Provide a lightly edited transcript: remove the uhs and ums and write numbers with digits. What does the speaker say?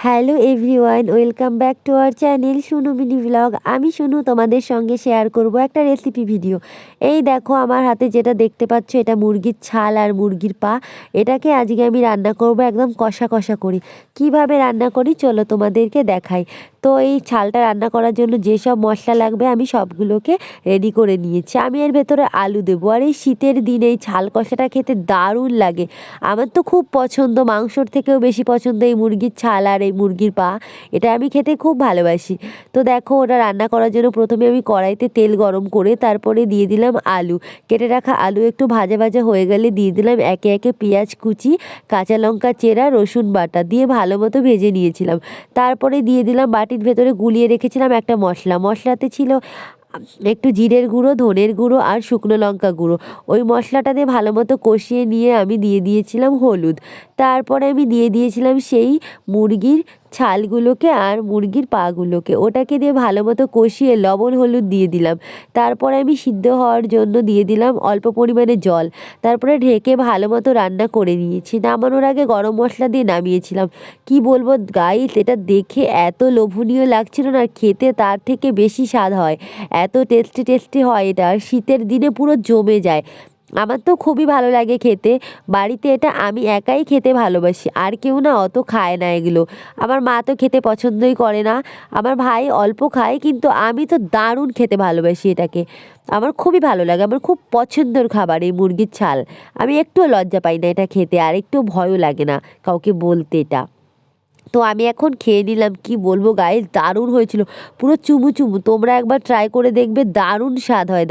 Hello everyone, welcome back to our channel Shunu mini vlog. আমি শুনু তোমাদের সঙ্গে শেয়ার করব একটা রেসিপি ভিডিও। এই দেখো আমার হাতে যেটা দেখতে পাচ্ছ, এটা মুরগির ছাল আর মুরগির পা। এটাকে আজকে আমি রান্না করব একদম কষা কষা করি। কিভাবে রান্না করি চলো তোমাদেরকে দেখাই। তো এই ছালটা রান্না করার জন্য যেসব মশলা লাগবে আমি সবগুলোকে রেডি করে নিয়েছি। আমি এর ভেতরে আলু দেবো। আর এই শীতের দিনে এই ছাল কষাটা খেতে দারুণ লাগে। আমার তো খুব পছন্দ, মাংসর থেকেও বেশি পছন্দ এই মুরগির ছাল আর এই মুরগির পা। এটা আমি খেতে খুব ভালোবাসি। তো দেখো ওটা রান্না করার জন্য প্রথমে আমি কড়াইতে তেল গরম করে তারপরে দিয়ে দিলাম আলু। কেটে রাখা আলু একটু ভাজা ভাজা হয়ে গেলে দিয়ে দিলাম একে একে পেঁয়াজ কুচি, কাঁচা লঙ্কা চেরা, রসুন বাটা দিয়ে ভালো মতো ভেজে নিয়েছিলাম। তারপরে দিয়ে দিলাম বাটির ভেতরে গুলিয়ে রেখেছিলাম একটা মশলাতে ছিল একটু জিরের গুঁড়ো, ধনের গুঁড়ো আর শুকনো লঙ্কা গুঁড়ো। ওই মশলাটা দিয়ে ভালো মতো কষিয়ে নিয়ে আমি দিয়ে দিয়েছিলাম হলুদ। তারপরে আমি দিয়ে দিয়েছিলাম সেই মুরগির ছালগুলোকে আর মুরগির পাগুলোকে, ওটাকে দিয়ে ভালো মতো কষিয়ে লবণ হলুদ দিয়ে দিলাম। তারপরে আমি সিদ্ধ হওয়ার জন্য দিয়ে দিলাম অল্প পরিমাণে জল। তারপরে ঢেকে ভালো মতো রান্না করে নিয়েছি। নামানোর আগে গরম মশলা দিয়ে নামিয়েছিলাম। কি বলবো গাইস, এটা দেখে এত লোভনীয় লাগছিল না, খেতে তার থেকে বেশি স্বাদ হয়। এত টেস্টি টেস্টি হয় এটা, আর শীতের দিনে পুরো জমে যায়। আমার তো খুবই ভালো লাগে খেতে। বাড়িতে এটা আমি একাই খেতে ভালোবাসি, আর কেউ না অত খায় না এগুলো। আমার মা তো খেতে পছন্দই করে না, আমার ভাই অল্প খায়, কিন্তু আমি তো দারুণ খেতে ভালোবাসি এটাকে। আমার খুবই ভালো লাগে, আমার খুব পছন্দের খাবার এই মুরগির ছাল। আমি একটুও লজ্জা পাই না এটা খেতে, আর একটু ভয়ও লাগে না কাউকে বলতে এটা। তো আমি এখন খেয়ে নিলাম। কি বলবো গাইস, দারুণ হয়েছিল, পুরো চুমু চুমু। তোমরা একবার ট্রাই করে দেখবে, দারুণ স্বাদ হয়।